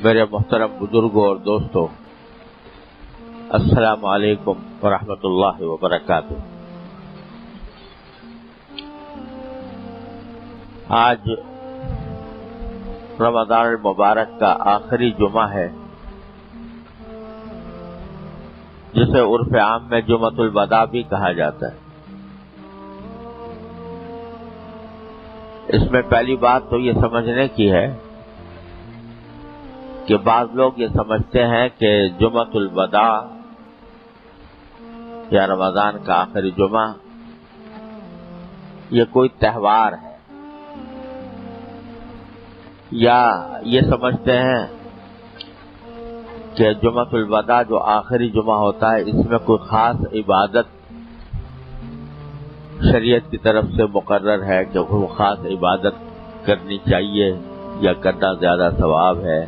میرے محترم بزرگوں اور دوستوں، السلام علیکم ورحمۃ اللہ وبرکاتہ۔ آج رمضان المبارک کا آخری جمعہ ہے، جسے عرف عام میں جمعۃ الوداع بھی کہا جاتا ہے۔ اس میں پہلی بات تو یہ سمجھنے کی ہے کہ بعض لوگ یہ سمجھتے ہیں کہ جمعۃ الوداع یا رمضان کا آخری جمعہ یہ کوئی تہوار ہے، یا یہ سمجھتے ہیں کہ جمعۃ الوداع جو آخری جمعہ ہوتا ہے اس میں کوئی خاص عبادت شریعت کی طرف سے مقرر ہے کہ وہ خاص عبادت کرنی چاہیے یا کرنا زیادہ ثواب ہے۔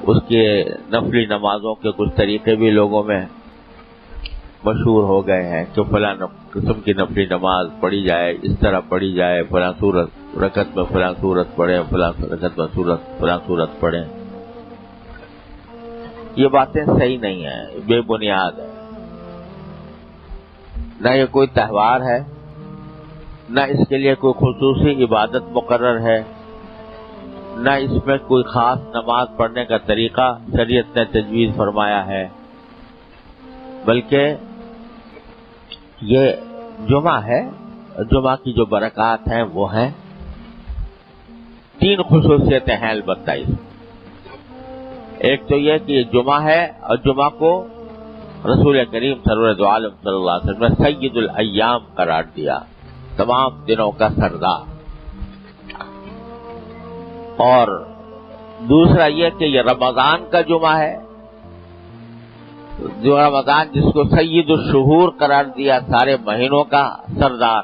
اس کے نفلی نمازوں کے کچھ طریقے بھی لوگوں میں مشہور ہو گئے ہیں کہ فلاں قسم کی نفلی نماز پڑھی جائے، اس طرح پڑھی جائے، فلاں سورت رکعت میں فلاں سورت پڑھیں، فلاں رکعت میں فلاں سورت پڑھیں۔ یہ باتیں صحیح نہیں ہیں، بے بنیاد ہے۔ نہ یہ کوئی تہوار ہے، نہ اس کے لیے کوئی خصوصی عبادت مقرر ہے، نہ اس میں کوئی خاص نماز پڑھنے کا طریقہ شریعت نے تجویز فرمایا ہے، بلکہ یہ جمعہ ہے۔ جمعہ کی جو برکات ہیں وہ ہیں، 3 خصوصیتیں ہیں البتہ اس میں۔ ایک تو یہ کہ یہ جمعہ ہے اور جمعہ کو رسول کریم سرور دو عالم صلی اللہ علیہ وسلم نے سید الایام قرار دیا، تمام دنوں کا سردار۔ اور دوسرا یہ کہ یہ رمضان کا جمعہ ہے، جو رمضان جس کو سید الشہور قرار دیا، سارے مہینوں کا سردار،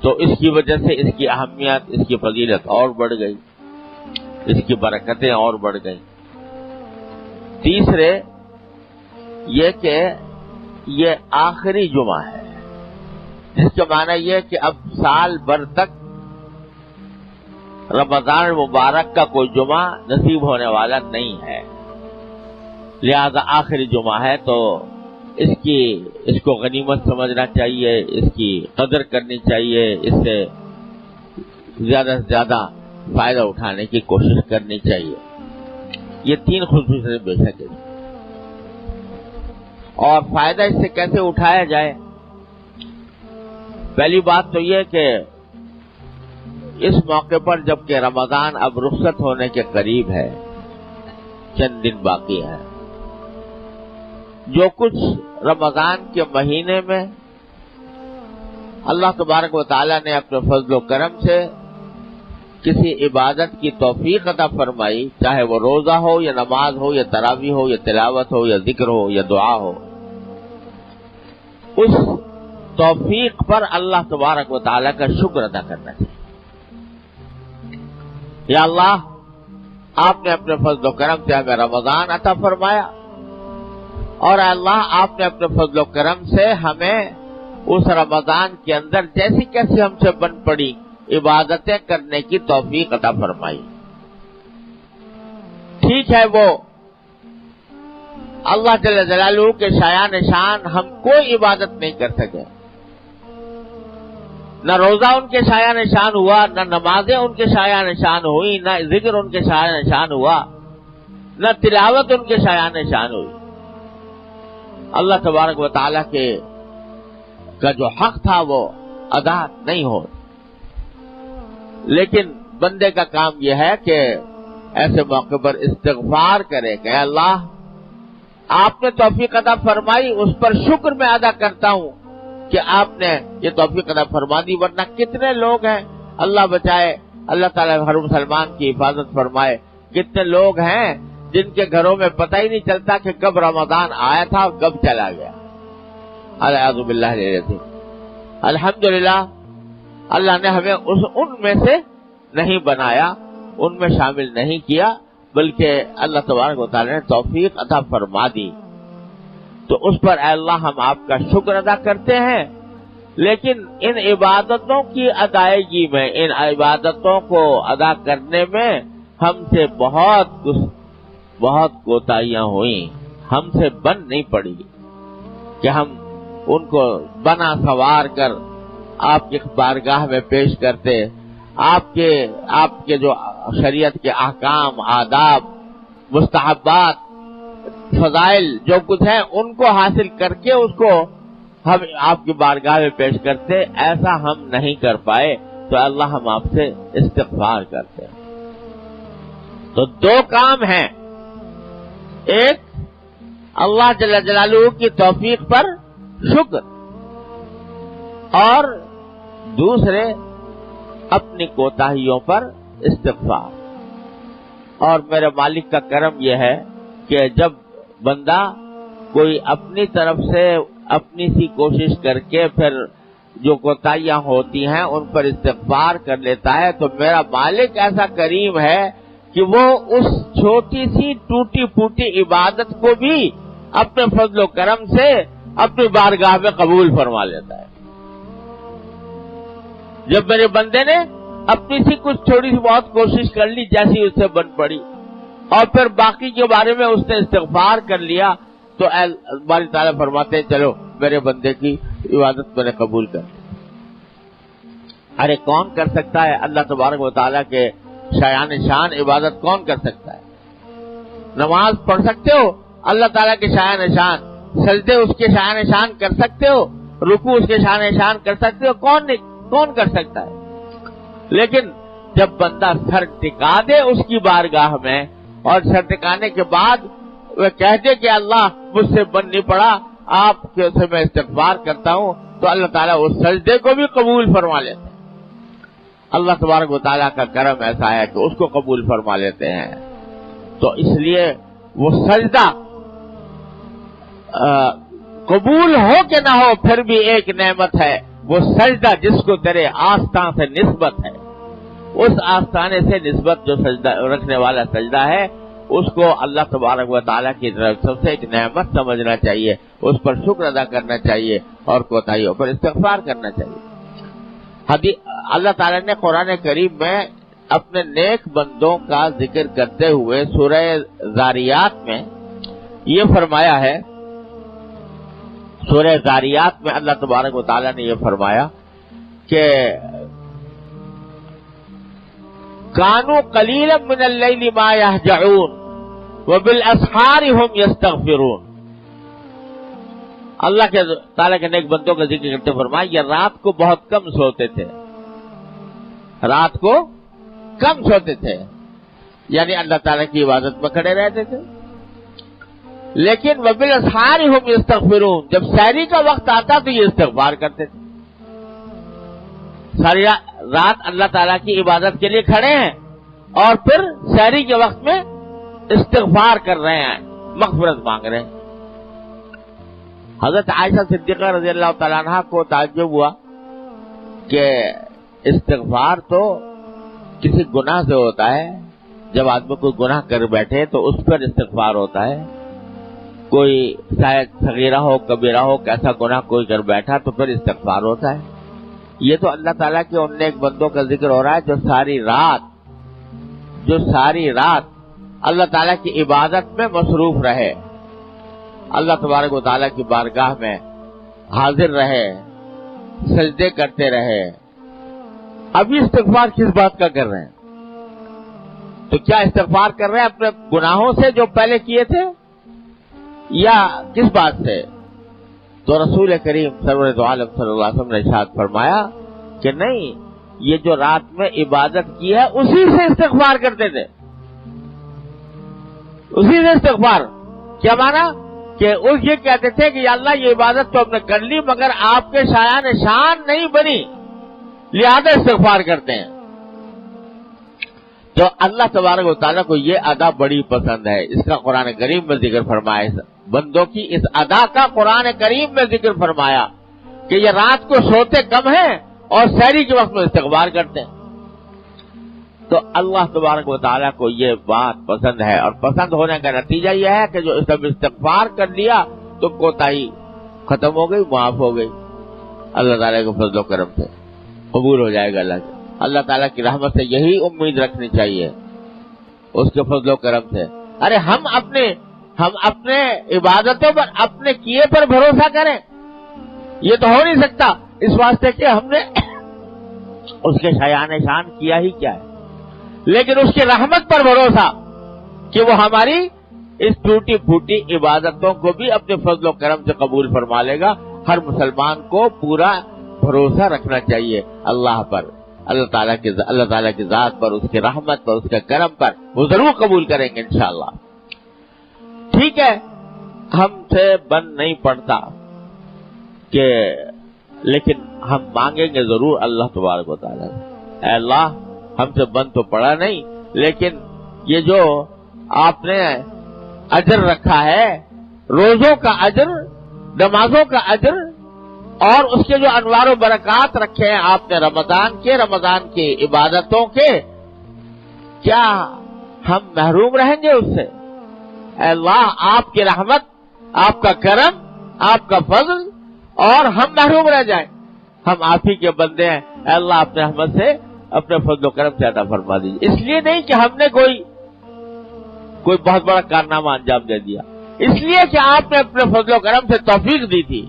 تو اس کی وجہ سے اس کی اہمیت، اس کی فضیلت اور بڑھ گئی، اس کی برکتیں اور بڑھ گئیں۔ تیسرے یہ کہ یہ آخری جمعہ ہے، جس کے معنی یہ کہ اب سال بھر تک رمضان المبارک کا کوئی جمعہ نصیب ہونے والا نہیں ہے، لہذا آخری جمعہ ہے تو اس کو غنیمت سمجھنا چاہیے، اس کی قدر کرنی چاہیے، اس سے زیادہ سے زیادہ فائدہ اٹھانے کی کوشش کرنی چاہیے۔ یہ 3 خصوصیت بے شک ہے۔ اور فائدہ اس سے کیسے اٹھایا جائے؟ پہلی بات تو یہ کہ اس موقع پر جبکہ رمضان اب رخصت ہونے کے قریب ہے، چند دن باقی ہیں، جو کچھ رمضان کے مہینے میں اللہ تبارک و تعالی نے اپنے فضل و کرم سے کسی عبادت کی توفیق عطا فرمائی، چاہے وہ روزہ ہو یا نماز ہو یا تراویح ہو یا تلاوت ہو یا ذکر ہو یا دعا ہو، اس توفیق پر اللہ تبارک و تعالی کا شکر ادا کرنا چاہیے۔ یا اللہ، آپ نے اپنے فضل و کرم سے ہمیں رمضان عطا فرمایا، اور اللہ آپ نے اپنے فضل و کرم سے ہمیں اس رمضان کے اندر جیسی کیسی ہم سے بن پڑی عبادتیں کرنے کی توفیق عطا فرمائی۔ ٹھیک ہے، وہ اللہ جل جلالہ کے شایان شان ہم کوئی عبادت نہیں کر سکے، نہ روزہ ان کے شایان شان ہوا، نہ نمازیں ان کے شایان شان ہوئی، نہ ذکر ان کے شایان شان ہوا، نہ تلاوت ان کے شایان شان ہوئی۔ اللہ تبارک و تعالیٰ کا جو حق تھا وہ ادا نہیں ہو، لیکن بندے کا کام یہ ہے کہ ایسے موقع پر استغفار کرے کہ اے اللہ، آپ نے توفیق عطا فرمائی، اس پر شکر میں ادا کرتا ہوں کہ آپ نے یہ توفیق عطا فرما دی، ورنہ کتنے لوگ ہیں، اللہ بچائے، اللہ تعالیٰ ہر مسلمان کی حفاظت فرمائے، کتنے لوگ ہیں جن کے گھروں میں پتہ ہی نہیں چلتا کہ کب رمضان آیا تھا اور کب چلا گیا۔ اعوذ باللہ العظیم۔ الحمدللہ اللہ نے ہمیں ان میں سے نہیں بنایا، ان میں شامل نہیں کیا، بلکہ اللہ تبارک و تعالی نے توفیق عطا فرما دی، تو اس پر اے اللہ ہم آپ کا شکر ادا کرتے ہیں لیکن ان عبادتوں کی ادائیگی میں، ان عبادتوں کو ادا کرنے میں ہم سے بہت کوتاہیاں ہوئیں، ہم سے بن نہیں پڑی کہ ہم ان کو بنا سوار کر آپ کی بارگاہ میں پیش کرتے، آپ کے جو شریعت کے احکام، آداب، مستحبات، فضائل جو کچھ ہیں ان کو حاصل کر کے اس کو ہم آپ کی بارگاہ میں پیش کرتے، ایسا ہم نہیں کر پائے تو اللہ ہم آپ سے استغفار کرتے ہیں۔ تو دو کام ہیں، ایک اللہ جل جلالہ کی توفیق پر شکر، اور دوسرے اپنی کوتاہیوں پر استغفار۔ اور میرے مالک کا کرم یہ ہے کہ جب بندہ کوئی اپنی طرف سے اپنی سی کوشش کر کے پھر جو کوتاہیاں ہوتی ہیں ان پر استغفار کر لیتا ہے تو میرا مالک ایسا کریم ہے کہ وہ اس چھوٹی سی ٹوٹی پھوٹی عبادت کو بھی اپنے فضل و کرم سے اپنی بارگاہ میں قبول فرما لیتا ہے۔ جب میرے بندے نے اپنی سی کچھ تھوڑی سی بہت کوشش کر لی جیسی اس سے بن پڑی، اور پھر باقی کے بارے میں اس نے استغفار کر لیا، تو باری تعالیٰ فرماتے ہیں چلو میرے بندے کی عبادت میں نے قبول کر لی۔ ارے کون کر سکتا ہے اللہ تبارک و تعالیٰ کے شان عبادت کون کر سکتا ہے؟ نماز پڑھ سکتے ہو اللہ تعالیٰ کے شان، سجدے اس کے شان کر سکتے ہو، رکوع اس کے شان کر سکتے ہو، کون کر سکتا ہے؟ لیکن جب بندہ سر ٹکا دے اس کی بارگاہ میں اور سر ٹکانے کے بعد وہ کہتے کہ اللہ مجھ سے بن نہیں پڑا، آپ سے میں استغفار کرتا ہوں، تو اللہ تعالیٰ اس سجدے کو بھی قبول فرما لیتے ہیں۔ اللہ تبارک و تعالیٰ کا کرم ایسا ہے کہ اس کو قبول فرما لیتے ہیں۔ تو اس لیے وہ سجدہ قبول ہو کہ نہ ہو پھر بھی ایک نعمت ہے، وہ سجدہ جس کو تیرے آستان سے نسبت ہے، اس آستانے سے نسبت جو سجدہ رکھنے والا سجدہ ہے اس کو اللہ تبارک و تعالیٰ کی طرف سے ایک نعمت سمجھنا چاہیے، اس پر شکر ادا کرنا چاہیے اور کوتاہیوں پر استغفار کرنا چاہیے۔ اللہ تعالیٰ نے قرآن کریم میں اپنے نیک بندوں کا ذکر کرتے ہوئے سورہ ذاریات میں یہ فرمایا ہے، سورہ ذاریات میں اللہ تبارک و تعالیٰ نے یہ فرمایا کہ کانوا قلیلا من اللیل ما یہجعون وبالاسحار هم یستغفرون۔ اللہ کے تعالیٰ کے نیک بندوں کا ذکر کرتے فرمایا یہ رات کو بہت کم سوتے تھے، رات کو کم سوتے تھے، یعنی اللہ تعالیٰ کی عبادت میں کھڑے رہتے تھے، لیکن وبالاسحار هم یستغفرون، جب سحری کا وقت آتا تو یہ استغفار کرتے تھے۔ ساری رات اللہ تعالیٰ کی عبادت کے لیے کھڑے ہیں اور پھر سحری کے وقت میں استغفار کر رہے ہیں، مغفرت مانگ رہے ہیں۔ حضرت عائشہ صدیقہ رضی اللہ تعالیٰ عنہ کو تعجب ہوا کہ استغفار تو کسی گناہ سے ہوتا ہے، جب آدمی کوئی گناہ کر بیٹھے تو اس پر استغفار ہوتا ہے، کوئی شاید صغیرہ ہو کبیرہ ہو کیسا گناہ کوئی کر بیٹھا تو پھر استغفار ہوتا ہے۔ یہ تو اللہ تعالیٰ کے ان نیک بندوں کا ذکر ہو رہا ہے جو ساری رات اللہ تعالیٰ کی عبادت میں مصروف رہے، اللہ تبارک و تعالیٰ کی بارگاہ میں حاضر رہے، سجدے کرتے رہے۔ ابھی استغفار کس بات کا کر رہے ہیں؟ تو کیا استغفار کر رہے ہیں اپنے گناہوں سے جو پہلے کیے تھے یا کس بات سے؟ تو رسول کریم سرور دو عالم صلی اللہ علیہ وسلم نے ارشاد فرمایا کہ نہیں، یہ جو رات میں عبادت کی ہے اسی سے استغفار کرتے تھے، اسی سے استغفار۔ کیا مانا کہ اس یہ کہتے تھے کہ یا اللہ یہ عبادت تو ہم نے کر لی مگر آپ کے شان نہیں بنی، لہذا استغفار کرتے ہیں۔ تو اللہ تبارک و تعالیٰ کو یہ ادا بڑی پسند ہے، اس کا قرآن کریم میں ذکر فرمایا، بندوں کی اس ادا کا قرآن کریم میں ذکر فرمایا کہ یہ رات کو سوتے کم ہیں اور سحری کے وقت میں استغفار کرتے ہیں۔ تو اللہ تبارک و تعالیٰ کو یہ بات پسند ہے، اور پسند ہونے کا نتیجہ یہ ہے کہ جو سب استغفار کر لیا تو کوتاہی ختم ہو گئی، معاف ہو گئی۔ اللہ تعالیٰ کے فضل و کرم سے قبول ہو جائے گا اللہ تعالیٰ کی رحمت سے یہی امید رکھنی چاہیے، اس کے فضل و کرم سے۔ ارے ہم اپنے عبادتوں پر، اپنے کیے پر بھروسہ کریں، یہ تو ہو نہیں سکتا، اس واسطے کہ ہم نے اس کے شایان شان کیا ہی کیا ہے، لیکن اس کی رحمت پر بھروسہ کہ وہ ہماری اس ٹوٹی پھوٹی عبادتوں کو بھی اپنے فضل و کرم سے قبول فرما لے گا۔ ہر مسلمان کو پورا بھروسہ رکھنا چاہیے اللہ پر، اللہ تعالیٰ کی ذات پر، اس کی رحمت پر، اس کے کرم پر، وہ ضرور قبول کریں گے انشاءاللہ۔ ٹھیک ہے، ہم سے بن نہیں پڑتا کہ، لیکن ہم مانگیں گے ضرور اللہ تبارک و تعالیٰ، اے اللہ ہم سے بن تو پڑا نہیں، لیکن یہ جو آپ نے اجر رکھا ہے، روزوں کا اجر، نمازوں کا اجر، اور اس کے جو انوار و برکات رکھے ہیں آپ نے رمضان کی عبادتوں کے، کیا ہم محروم رہیں گے اس سے؟ اے اللہ آپ کی رحمت، آپ کا کرم، آپ کا فضل، اور ہم محروم رہ جائیں؟ ہم آپ ہی کے بندے ہیں، اے اللہ اپنے رحمت سے، اپنے فضل و کرم سے عطا فرما دیجیے۔ اس لیے نہیں کہ ہم نے کوئی بہت بڑا کارنامہ انجام دے دیا، اس لیے کہ آپ نے اپنے فضل و کرم سے توفیق دی تھی،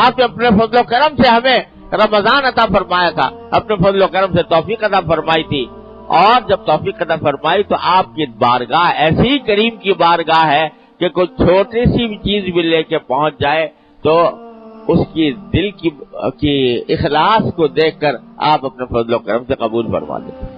آپ نے اپنے فضل و کرم سے ہمیں رمضان عطا فرمایا تھا، اپنے فضل و کرم سے توفیق عطا فرمائی تھی، اور جب توفیق عطا فرمائی تو آپ کی بارگاہ ایسی کریم کی بارگاہ ہے کہ کوئی چھوٹی سی بھی چیز بھی لے کے پہنچ جائے تو اس کی دل کی اخلاص کو دیکھ کر آپ اپنے فضل و کرم سے قبول فرما دیتے ہیں۔